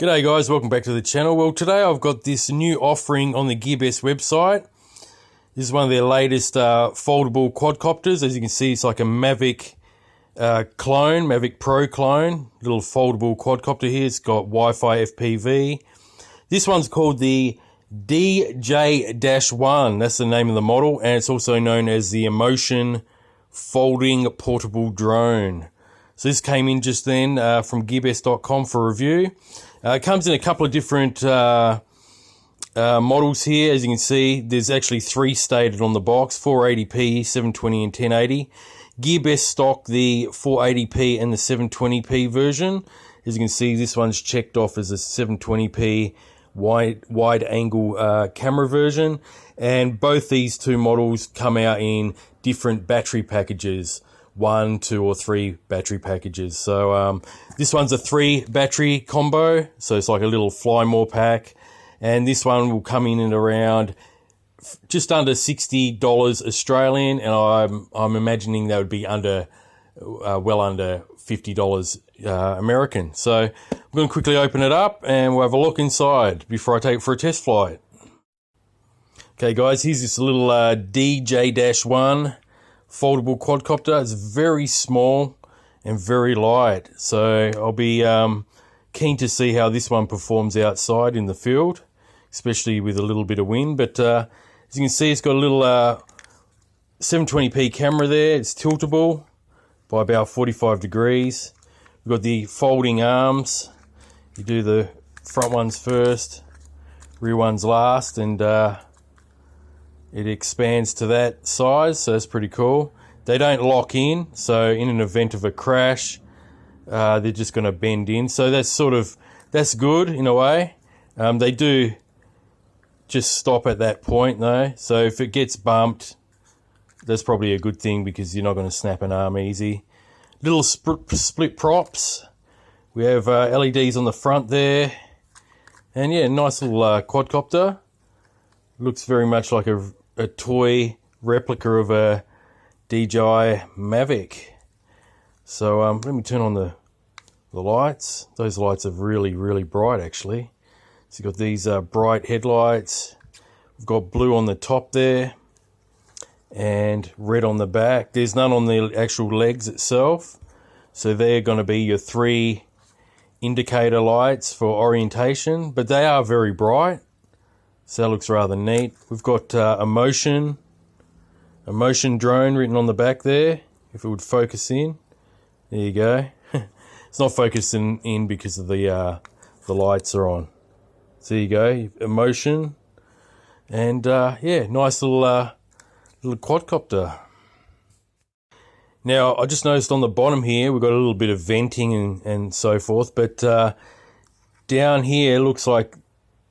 G'day guys, welcome back to the channel. Well, today I've got this new offering on the Gearbest website. This is one of their latest foldable quadcopters. As you can see, it's like a Mavic clone, Mavic Pro clone, little foldable quadcopter here. It's got Wi-Fi FPV. This one's called the DJ-1, that's the name of the model, and it's also known as the Emotion Folding Portable Drone. So this came in just then from gearbest.com for review. It comes in a couple of different models here. As you can see, there's actually three stated on the box: 480p, 720 and 1080. Gearbest stock the 480p and the 720p version. As you can see, this one's checked off as a 720p wide angle camera version, and both these two models come out in different battery packages. 1, 2 or 3 battery packages. So this one's a 3 battery combo, so it's like a little fly more pack, and this one will come in at around just under $60 Australian, and I'm imagining that would be under well under $50 American. So I'm going to quickly open it up and we'll have a look inside before I take it for a test flight. Okay guys, here's this little DJ-1 foldable quadcopter. It's very small and very light, so I'll be keen to see how this one performs outside in the field, especially with a little bit of wind. But as you can see, it's got a little 720p camera there. It's tiltable by about 45 degrees. We've got the folding arms. You do the front ones first, rear ones last, and it expands to that size, so that's pretty cool. They don't lock in, so in an event of a crash, they're just going to bend in. So that's good in a way. They do just stop at that point though, so if it gets bumped, that's probably a good thing because you're not going to snap an arm easy. Little split props. We have LEDs on the front there, and yeah, nice little quadcopter. Looks very much like a toy replica of a DJI Mavic. So let me turn on the lights. Those lights are really bright actually. So you've got these bright headlights. We've got blue on the top there and red on the back. There's none on the actual legs itself, so they're going to be your 3 indicator lights for orientation, but they are very bright. So that looks rather neat. We've got Emotion drone written on the back there. If it would focus in, there you go. It's not focusing in because of the lights are on. So there you go, Emotion, and yeah, nice little quadcopter. Now I just noticed on the bottom here we've got a little bit of venting and so forth, but down here looks like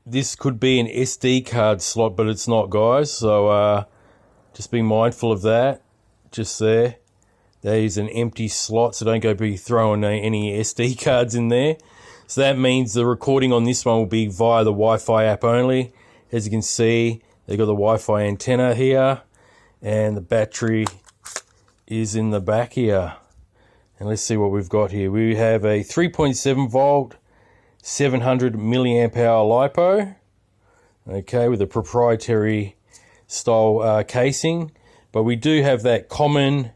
this could be an SD card slot, but it's not, guys. So just be mindful of that. Just there. That is an empty slot, so don't go be throwing any SD cards in there. So that means the recording on this one will be via the Wi-Fi app only. As you can see, they've got the Wi-Fi antenna here, and the battery is in the back here. And let's see what we've got here. We have a 3.7 volt 700 milliamp hour LiPo, okay, with a proprietary style casing, but we do have that common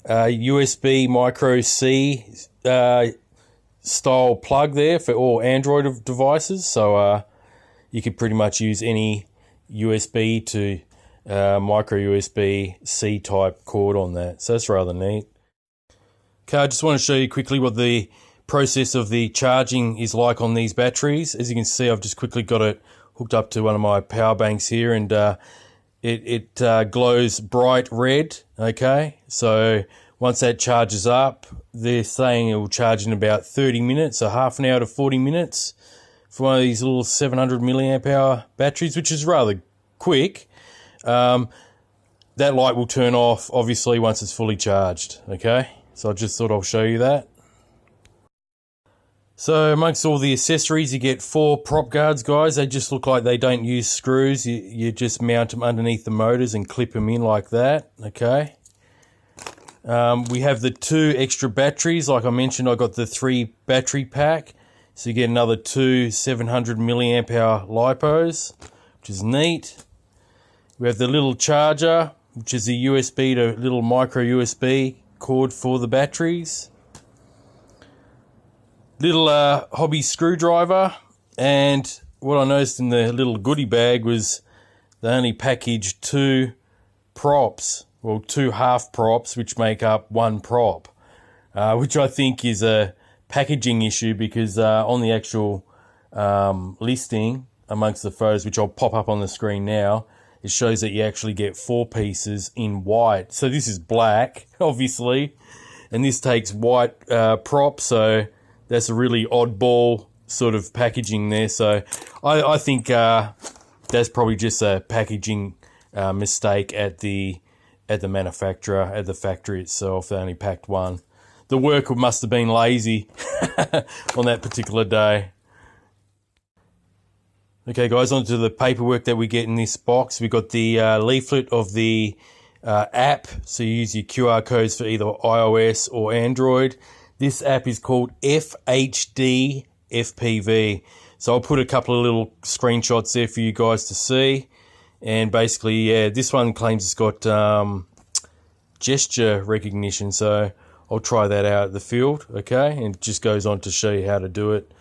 USB micro C style plug there for all Android devices, so you could pretty much use any USB to micro USB C type cord on that, so that's rather neat. Okay, I just want to show you quickly what the process of the charging is like on these batteries. As you can see, I've just quickly got it hooked up to one of my power banks here, and it glows bright red. Okay, so once that charges up, they're saying it will charge in about 30 minutes, so half an hour to 40 minutes for one of these little 700 milliamp hour batteries, which is rather quick. That light will turn off obviously once it's fully charged. Okay, so I just thought I'll show you that. So amongst all the accessories, you get 4 prop guards, guys. They just look like they don't use screws. You just mount them underneath the motors and clip them in like that, okay? We have the 2 extra batteries. Like I mentioned, I got the 3 battery pack. So you get another two 700 milliamp hour lipos, which is neat. We have the little charger, which is a USB to little micro USB cord for the batteries. Little hobby screwdriver, and what I noticed in the little goodie bag was they only packaged two props, well, two half props, which make up one prop, which I think is a packaging issue, because on the actual listing amongst the photos, which I'll pop up on the screen now, it shows that you actually get 4 pieces in white. So this is black, obviously, and this takes white prop, so that's a really oddball sort of packaging there. So I think that's probably just a packaging mistake at the manufacturer, at the factory itself. They only packed one. The worker must have been lazy on that particular day. Okay guys, on to the paperwork that we get in this box. We've got the leaflet of the app, so you use your QR codes for either iOS or Android. This app is called FHD FPV. So I'll put a couple of little screenshots there for you guys to see. And basically, yeah, this one claims it's got gesture recognition, so I'll try that out at the field, okay? And it just goes on to show you how to do it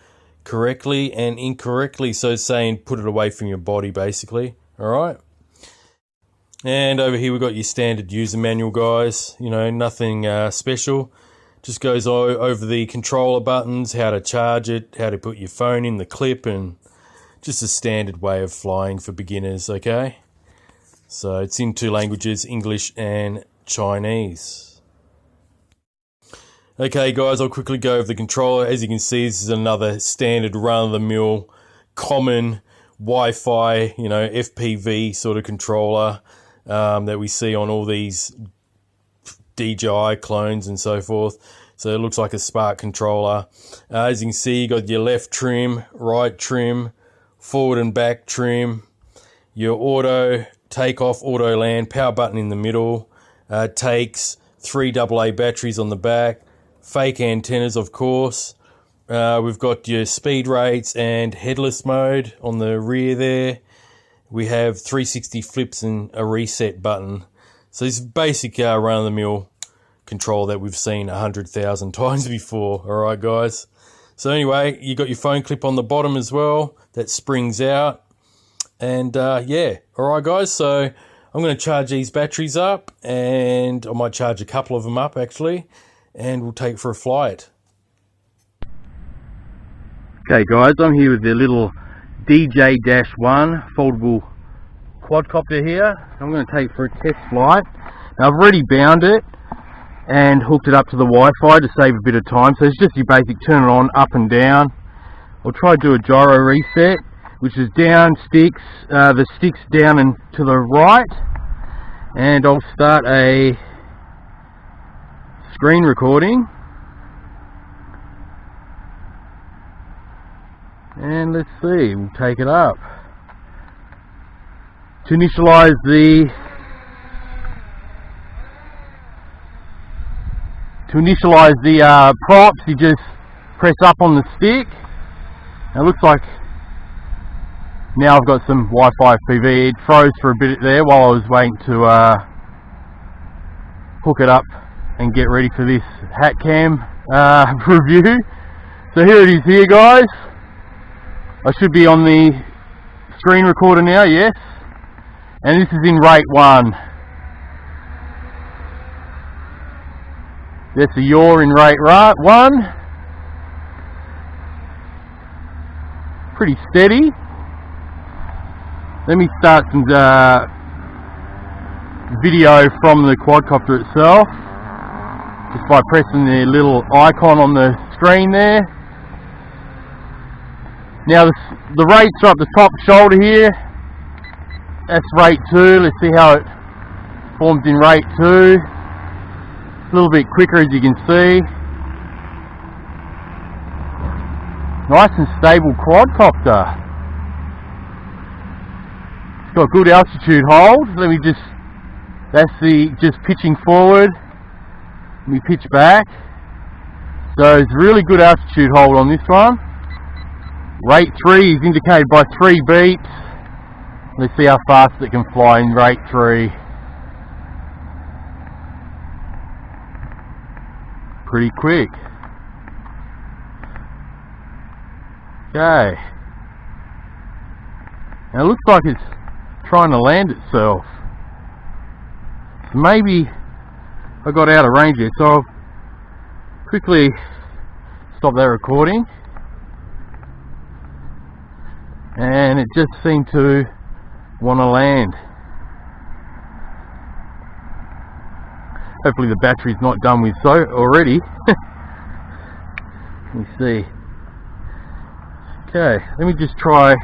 correctly and incorrectly. So it's saying put it away from your body, basically, all right? And over here we've got your standard user manual, guys. You know, nothing special. Just goes over the controller buttons, how to charge it, how to put your phone in the clip, and just a standard way of flying for beginners, okay? So it's in 2 languages, English and Chinese. Okay guys, I'll quickly go over the controller. As you can see, this is another standard run-of-the-mill common Wi-Fi, you know, FPV sort of controller that we see on all these DJI clones and so forth. So it looks like a Spark controller. As you can see, you got your left trim, right trim, forward and back trim, your auto takeoff, auto land, power button in the middle, takes 3 AA batteries on the back, fake antennas, of course. We've got your speed rates and headless mode on the rear there. We have 360 flips and a reset button. So it's basic run-of-the-mill control that we've seen 100,000 times before. All right, guys. So anyway, you got your phone clip on the bottom as well that springs out. And yeah, all right, guys. So I'm going to charge these batteries up, and I might charge a couple of them up actually, and we'll take for a flight. Okay, guys, I'm here with the little DJ-1 foldable quadcopter here. I'm going to take for a test flight. Now, I've already bound it and hooked it up to the Wi-Fi to save a bit of time. So it's just your basic turn it on, up and down. I'll try to do a gyro reset, which is down sticks, the sticks down and to the right. And I'll start a screen recording. And let's see, we'll take it up. To initialize the props, you just press up on the stick. It looks like now I've got some Wi-Fi FPV. It froze for a bit there while I was waiting to hook it up and get ready for this hat cam review. So here it is here, guys. I should be on the screen recorder now, yes. And this is in rate 1. That's a yaw in rate 1. Pretty steady. Let me start some video from the quadcopter itself, just by pressing the little icon on the screen there. Now the rates are up the top shoulder here. That's rate 2. Let's see how it forms in rate 2. A little bit quicker, as you can see. Nice and stable quadcopter. It's got good altitude hold. That's the just pitching forward. Let me pitch back. So it's really good altitude hold on this one. Rate 3 is indicated by 3 beeps. Let's see how fast it can fly in rate 3. Pretty quick. Okay. Now it looks like it's trying to land itself. So maybe I got out of range here, so I'll quickly stop that recording. And it just seemed to want to land. Hopefully the battery's not done with so already. Let me see. Okay, let me just try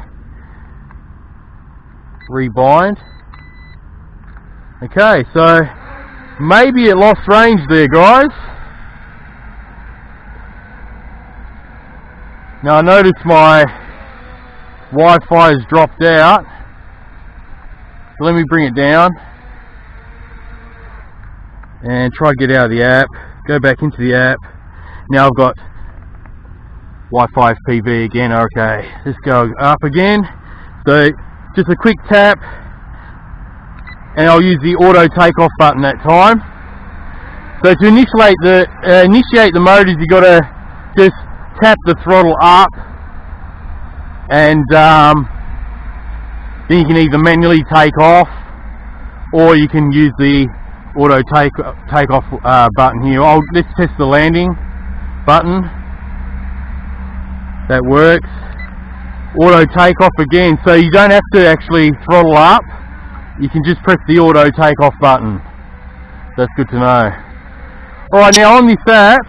rebind. Okay, so maybe it lost range there, guys. Now I notice my Wi-Fi has dropped out. So let me bring it down and try to get out of the app. Go back into the app. Now I've got Wi-Fi FPV again. Okay, let's go up again. So just a quick tap, and I'll use the auto takeoff button that time. So to initiate the motors, you got to just tap the throttle up, and then you can either manually take off, or you can use the auto takeoff button here. Let's test the landing button. That works. Auto takeoff again, so you don't have to actually throttle up. You can just press the auto takeoff button. That's good to know. Alright, now on this app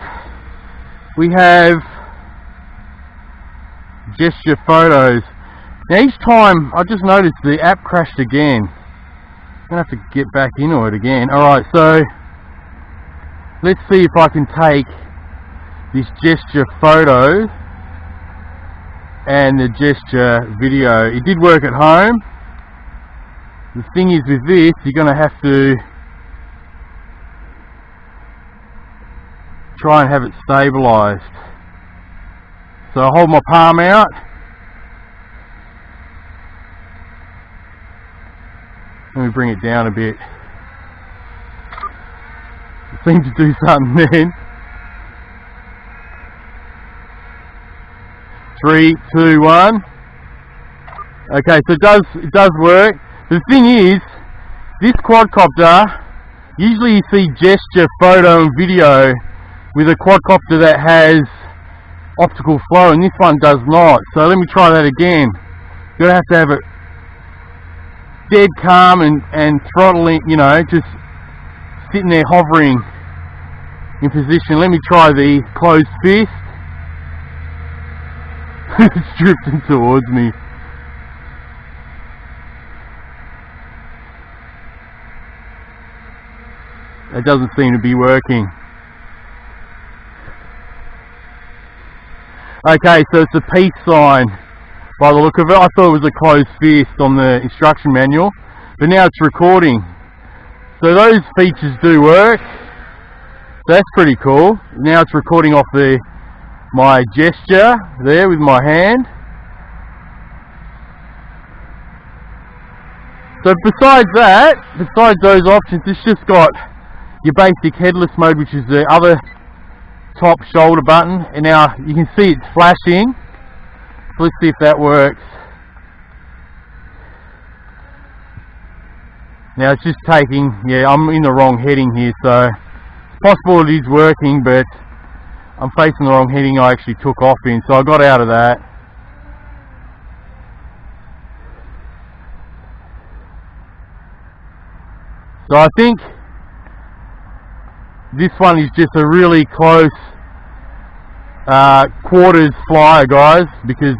we have gesture photos. Now each time I just noticed the app crashed again. I'm gonna have to get back into it again. Alright, so let's see if I can take this gesture photo and the gesture video. It did work at home. The thing is with this, you're going to have to try and have it stabilized. So I hold my palm out. Let me bring it down a bit. It seemed to do something then. 3, 2, 1. Okay, so it does work. The thing is, this quadcopter, usually you see gesture, photo and video with a quadcopter that has optical flow, and this one does not. So let me try that again. You're going to have it dead calm and throttling, you know, just sitting there hovering in position. Let me try the closed fist. It's drifting towards me. It doesn't seem to be working. Okay, so it's a peace sign by the look of it. I thought it was a closed fist on the instruction manual, but now it's recording. So those features do work. That's pretty cool. Now it's recording off my gesture there with my hand. So besides those options, it's just got your basic headless mode, which is the other top shoulder button, and now you can see it's flashing. So let's see if that works. Now it's just taking, yeah, I'm in the wrong heading here, so it's possible it is working, but I'm facing the wrong heading I actually took off in, so I got out of that. So I think this one is just a really close quarters flyer, guys, because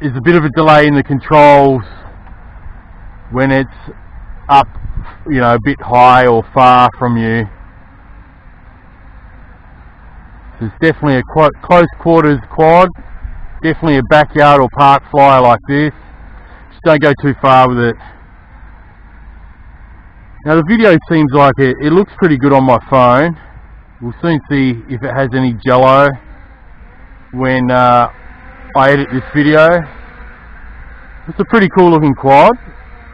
there's a bit of a delay in the controls when it's up, you know, a bit high or far from you. So it's definitely a close quarters quad, definitely a backyard or park flyer like this. Just don't go too far with it. Now the video seems like it looks pretty good on my phone. We'll soon see if it has any jello when I edit this video. It's a pretty cool looking quad,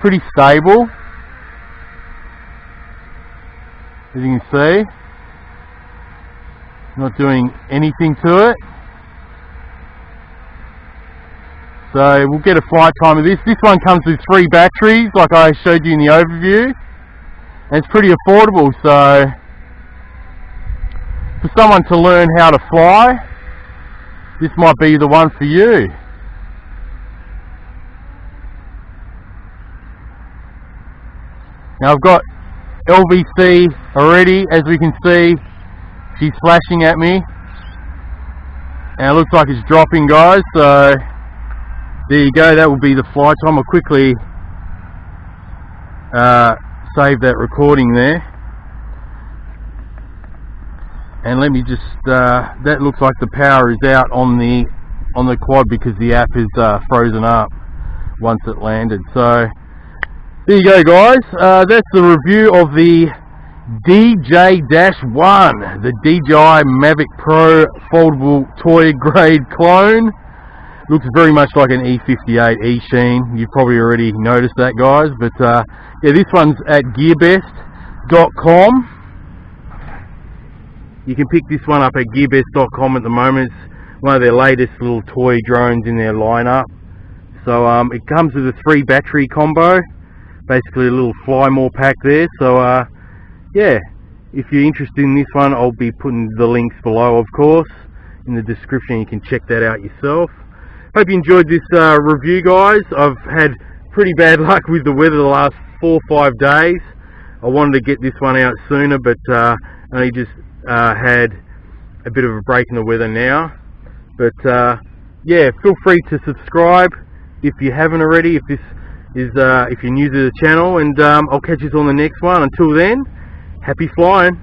pretty stable, as you can see. Not doing anything to it. So we'll get a flight time of this. This one comes with 3 batteries, like I showed you in the overview, and it's pretty affordable. So for someone to learn how to fly, this might be the one for you. Now I've got LVC already, as we can see. She's flashing at me, and it looks like it's dropping, guys. So there you go, that will be the flight time. I'll quickly save that recording there. And let me just, that looks like the power is out on the quad because the app is frozen up once it landed. So there you go, guys. That's the review of the DJ-1, the DJI Mavic Pro foldable toy grade clone. Looks very much like an E58 E-Sheen. You've probably already noticed that, guys. But yeah, this one's at gearbest.com. You can pick this one up at gearbest.com at the moment. It's one of their latest little toy drones in their lineup. So it comes with a 3 battery combo, basically a little fly more pack there. So yeah, if you're interested in this one, I'll be putting the links below, of course, in the description. You can check that out yourself. Hope you enjoyed this review, guys. I've had pretty bad luck with the weather the last 4 or 5 days. I wanted to get this one out sooner, but only just had a bit of a break in the weather now. But yeah, feel free to subscribe if you haven't already, if this is if you're new to the channel, and I'll catch you on the next one. Until then, happy flying.